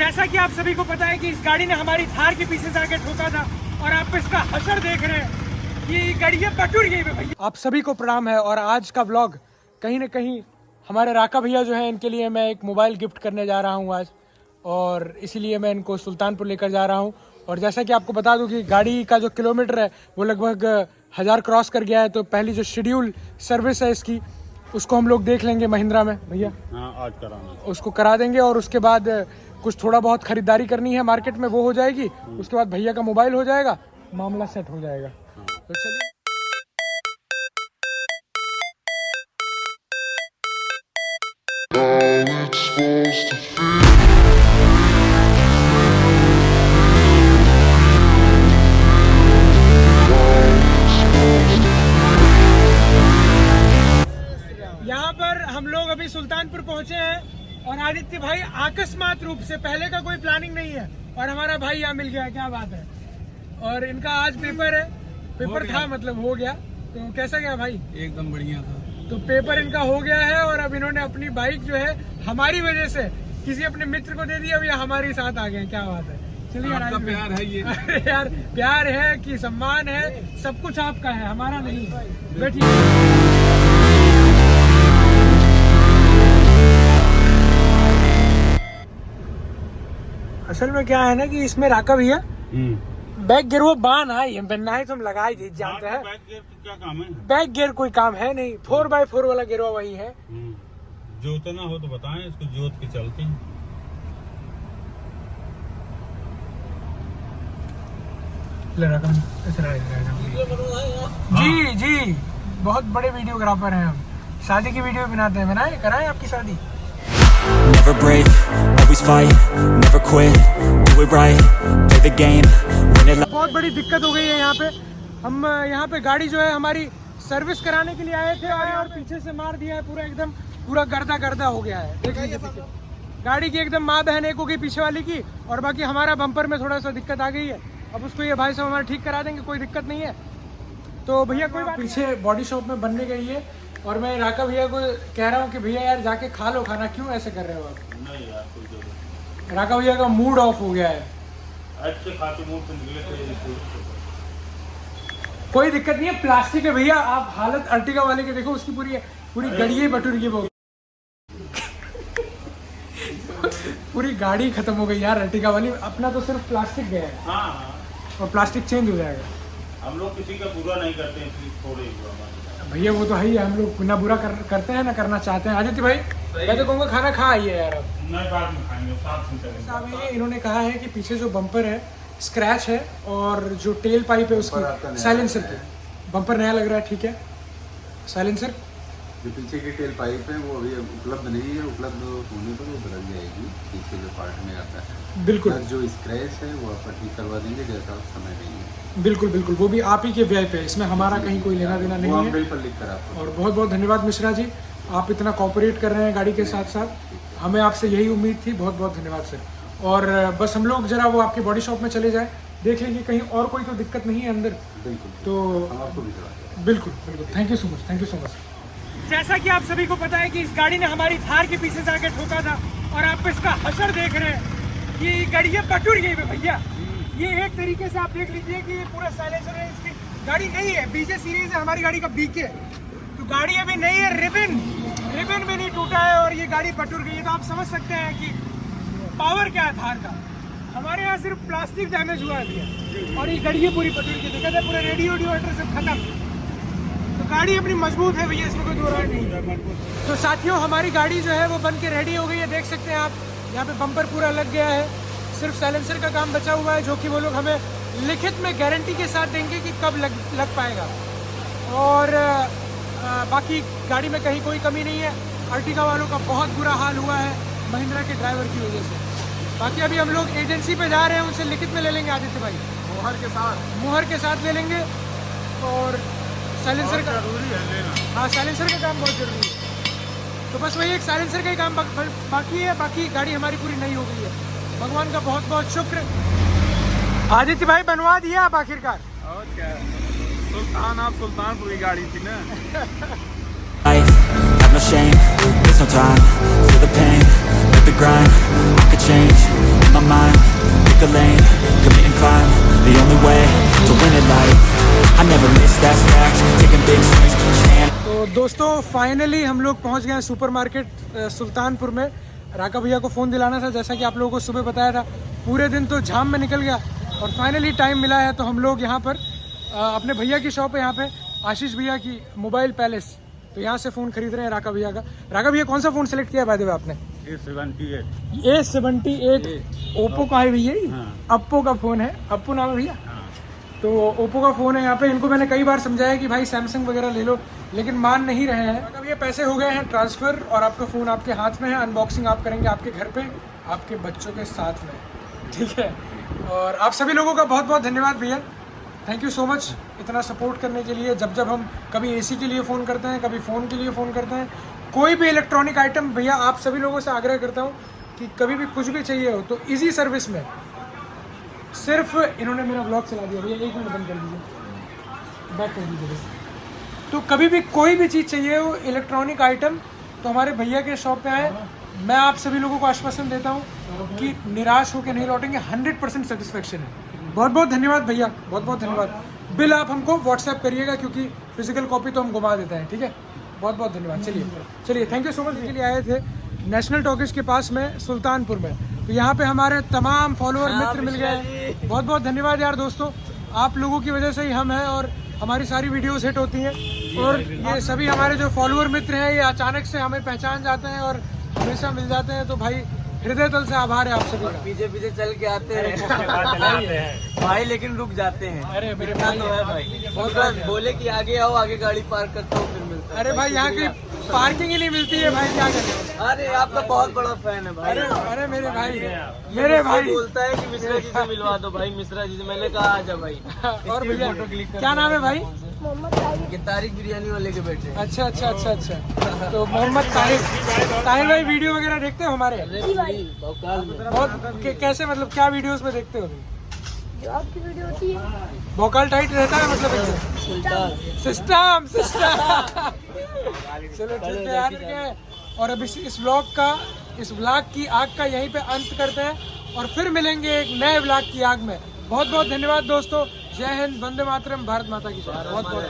जैसा कि आप सभी को पता है कि इस गाड़ी ने हमारी थार के पीछे से आके ठोका था और आप इसका हशर देख रहे हैं कि गाड़ी पटुर गई भैया। आप सभी को प्रणाम है और आज का व्लॉग कहीं ना कहीं हमारे राका भैया जो है इनके लिए मैं एक मोबाइल गिफ्ट करने जा रहा हूँ आज, और इसीलिए मैं इनको सुल्तानपुर लेकर जा रहा हूँ। और जैसा कि आपको बता दूं कि गाड़ी का जो किलोमीटर है वो लगभग 1000 क्रॉस कर गया है, तो पहली जो शेड्यूल सर्विस है इसकी उसको हम लोग देख लेंगे महिंद्रा में भैया। हाँ, आज कराना, उसको करा देंगे और उसके बाद कुछ थोड़ा बहुत खरीदारी करनी है मार्केट में, वो हो जाएगी। उसके बाद भैया का मोबाइल हो जाएगा, मामला सेट हो जाएगा। तो चलिए यहाँ पर हम लोग अभी सुल्तानपुर पहुंचे हैं और आदित्य भाई अकस्मात रूप से, पहले का कोई प्लानिंग नहीं है, और हमारा भाई यहाँ मिल गया। क्या बात है। और इनका आज पेपर है, पेपर था मतलब हो गया। तो कैसा गया भाई? एकदम बढ़िया था। तो पेपर इनका हो गया है और अब इन्होंने अपनी बाइक जो है हमारी वजह से किसी अपने मित्र को दे दी, अब ये हमारे साथ आ गए। क्या बात है। चलिए आपका प्यार है ये। अरे यार, प्यार है कि सम्मान है, सब कुछ आपका है, हमारा नहीं है। बैठिए। असल में क्या है ना कि इसमें राका भैया बैक गियर वो बान है, बनना है तो हम लगा ही जानते हैं। बैक गियर क्या काम है? बैक गियर कोई काम है नहीं, 4x4 वाला गिरवा वही है। जोतना हो तो बताएं, इसको जोत के चलते हैं। जी जी, बहुत बड़े वीडियोग्राफर हैं हम, शादी की वीडियो बनाते हैं। बनाए कराएं आपकी शादी। Never break, always fight, never quit, do it right, play the game, win it. बहुत बड़ी दिक्कत हो गई है यहाँ पे। हम यहाँ पे गाड़ी जो है हमारी सर्विस कराने के लिए आए थे और पीछे से मार दिया है पूरा, एकदम पूरा गर्दा हो गया है। देख लीजिए पीछे गाड़ी की एकदम माँ बहन एक हो गई पीछे वाली की, और बाकी हमारा बम्पर में थोड़ा सा दिक्कत आ गई है। अब उसको ये भाई साहब हमारा ठीक करा देंगे, कोई दिक्कत नहीं है। तो भैया कोई बात, पीछे बॉडी शॉप में बनने गई है और मैं राका भैया को कह रहा हूँ कि भैया यार जाके खा लो खाना, क्यों ऐसे कर रहे हो आप? नहीं यार, कोई जरूरत नहीं। राका भैया का मूड ऑफ हो गया है। अच्छे खाते मूड से निकले थे। कोई दिक्कत नहीं है, प्लास्टिक है भैया। आप हालत अर्टिगा वाले के देखो, उसकी पूरी गड़िया बटुर गई वो। पूरी गाड़ी खत्म हो गई यार अर्टिगा वाली। अपना तो सिर्फ प्लास्टिक गया है। हाँ, और प्लास्टिक चेंज हो जाएगा। हम लोग किसी का बुरा नहीं करते हैं, थोड़े ही बुरा। भैया वो तो है ही, हम लोग ना बुरा करते हैं ना करना चाहते हैं। आदित्य भाई मैं तो कहूँगा खाना खा आइए यार। अब नहीं, बाद में खाएंगे, साथ में चलेंगे। साहब ये इन्होंने कहा है कि पीछे जो बम्पर है स्क्रैच है और जो टेल पाइप है उसकी साइलेंसर की, बम्पर नया लग रहा है, ठीक है। साइलेंसर जो पीछे की टेल पाइप है वो अभी उपलब्ध नहीं है, उपलब्ध होने पर वो बदल जाएगी। पीछे जो पार्ट में आता है बिल्कुल, जो स्क्रैच है वो आप ठीक करवा देंगे जैसा समय देंगे। बिल्कुल बिल्कुल, वो भी आप ही के व्यय पे, इसमें हमारा कहीं कोई लेना देना नहीं है। बिल पर लिख कर आपको। और बहुत बहुत धन्यवाद मिश्रा जी, आप इतना कोऑपरेट कर रहे हैं गाड़ी के साथ साथ, हमें आपसे यही उम्मीद थी। बहुत बहुत धन्यवाद सर। और बस हम लोग जरा वो आपकी बॉडी शॉप में चले जाएं, देख लेंगे कहीं और कोई तो दिक्कत नहीं है अंदर। बिल्कुल, तो हम आपको भी करवा देंगे। बिल्कुल बिल्कुल, thank you so much, thank you so much. जैसा कि आप सभी को पता है कि इस गाड़ी ने हमारी थार के पीछे से आके ठोका था और आप इसका हशर देख रहे हैं कि गाड़ी पटुर गई भैया। ये एक तरीके से आप देख लीजिए कि ये पूरा साइलेंसर है, इसकी गाड़ी नहीं है, बीजे सीरीज है हमारी गाड़ी का बीके, तो गाड़ी अभी नहीं है, रिबन भी नहीं टूटा है और ये गाड़ी पटुर गई है। तो आप समझ सकते हैं कि पावर क्या है थार का। हमारे यहाँ सिर्फ प्लास्टिक डैमेज हुआ है भैया, और ये गाड़ी पूरी पटुर की दिक्कत है, पूरा रेडियो सब खत्म। तो गाड़ी अपनी मजबूत है भैया, इसमें कोई दो राय नहीं है। तो साथियों हमारी गाड़ी जो है वो बन के रेडी हो गई है, देख सकते हैं आप। यहाँ पे बम्पर पूरा लग गया है, सिर्फ साइलेंसर का काम बचा हुआ है, जो कि वो लोग हमें लिखित में गारंटी के साथ देंगे कि कब लग पाएगा। और बाकी गाड़ी में कहीं कोई कमी नहीं है। अर्टिगा वालों का बहुत बुरा हाल हुआ है महिंद्रा के ड्राइवर की वजह से। बाकी अभी हम लोग एजेंसी पे जा रहे हैं, उनसे लिखित में ले लेंगे आदित्य भाई, मोहर के साथ ले लेंगे। और साइलेंसर का जरूरी है लेना। हाँ, साइलेंसर का काम बहुत जरूरी है। तो बस वही एक साइलेंसर का ही काम बाकी है, बाकी गाड़ी हमारी पूरी नहीं हो गई है। भगवान का बहुत बहुत शुक्र। आदित्य भाई बनवा दिया आप आखिरकार। और क्या, सुल्तान आप सुल्तानपुर की गाड़ी थी ना। Have no shame, there's no time, feel the pain, let the grind, I could change pick a lane, commit and climb, the only way to win at life. I never miss, that's fact, taking big swings, chance. तो दोस्तों finally हम लोग पहुंच गए हैं supermarket Sultanpur में। राका भैया को फ़ोन दिलाना था, जैसा कि आप लोगों को सुबह बताया था। पूरे दिन तो जाम में निकल गया और फाइनली टाइम मिला है, तो हम लोग यहाँ पर अपने भैया की शॉप है, यहाँ पे आशीष भैया की मोबाइल पैलेस, तो यहाँ से फ़ोन खरीद रहे हैं राका भैया का। राका भैया कौन सा फ़ोन सेलेक्ट किया है बाय द वे आपने? A78 ओप्पो का है भैया, अप्पो का फ़ोन है, अप्पो नाम है भैया। तो ओप्पो का फ़ोन है यहाँ पे। इनको मैंने कई बार समझाया कि भाई सैमसंग वगैरह ले लो, लेकिन मान नहीं रहे हैं। अब ये पैसे हो गए हैं ट्रांसफ़र और आपका फ़ोन आपके हाथ में है। अनबॉक्सिंग आप करेंगे आपके घर पे, आपके बच्चों के साथ में, ठीक है। और आप सभी लोगों का बहुत बहुत धन्यवाद भैया, थैंक यू सो मच इतना सपोर्ट करने के लिए। जब हम कभी एसी के लिए फ़ोन करते हैं, कभी फ़ोन के लिए फ़ोन करते हैं, कोई भी इलेक्ट्रॉनिक आइटम, भैया आप सभी लोगों से आग्रह करता हूँ कि कभी भी कुछ भी चाहिए हो तो इजी सर्विस में। सिर्फ इन्होंने मेरा ब्लॉग चला दिया भैया, 1 मिनट बंद कर दीजिए, बैक कर दीजिए बस। तो कभी भी कोई भी चीज़ चाहिए हो इलेक्ट्रॉनिक आइटम, तो हमारे भैया के शॉप पे आए। मैं आप सभी लोगों को आश्वासन देता हूँ कि निराश होकर नहीं लौटेंगे, 100% सेटिस्फेक्शन है। बहुत बहुत धन्यवाद भैया, बहुत बहुत धन्यवाद। बिल आप हमको व्हाट्सएप करिएगा, क्योंकि फिजिकल कॉपी तो हम घुमा देते हैं, ठीक है। बहुत बहुत धन्यवाद। चलिए थैंक यू सो मच। के लिए आए थे नेशनल टॉकीज के पास में सुल्तानपुर में, तो यहाँ पे हमारे तमाम फॉलोअर मित्र मिल गए। बहुत बहुत धन्यवाद यार दोस्तों, आप लोगों की वजह से ही हम हैं और हमारी सारी वीडियोस हिट होती हैं। और ये सभी हमारे जो फॉलोअर मित्र हैं, ये अचानक से हमें पहचान जाते हैं और हमेशा मिल जाते हैं, तो भाई हृदय तल से आभार है आप सभी का। पीछे पीछे चल के आते हैं भाई, लेकिन रुक जाते हैं। अरे मेरे भाई तो है भाई, बहुत बोले कि आगे आओ, आगे गाड़ी पार्क करता हूँ, फिर मिलता है। अरे भाई यहाँ की पार्किंग ही नहीं मिलती है भाई, क्या करें। अरे आपका बहुत बड़ा फैन है भाई। अरे मेरे भाई, मेरे भाई बोलता है कि मिश्रा जी से मिलवा दो भाई, मिश्रा जी से। मैंने कहा आजा भाई। और भैया क्या नाम है भाई? ये तारिक बिरयानी वाले के बेटे। अच्छा अच्छा अच्छा अच्छा, तो मोहम्मद ताहिर भाई वीडियो वगैरह देखते हो हमारे? बहुत कैसे, मतलब क्या वीडियोस में देखते हो तुम? जो आपकी वीडियो होती है भोकाल टाइट रहता है, मतलब एकदम सिस्टम। चलो ठीक है यार। और अब इस व्लॉग की आग का यहीं पे अंत करते हैं और फिर मिलेंगे एक नए व्लॉग की आग में। बहुत बहुत धन्यवाद दोस्तों, जय हिंद, वंदे मातरम, भारत माता की जय। बहुत बहुत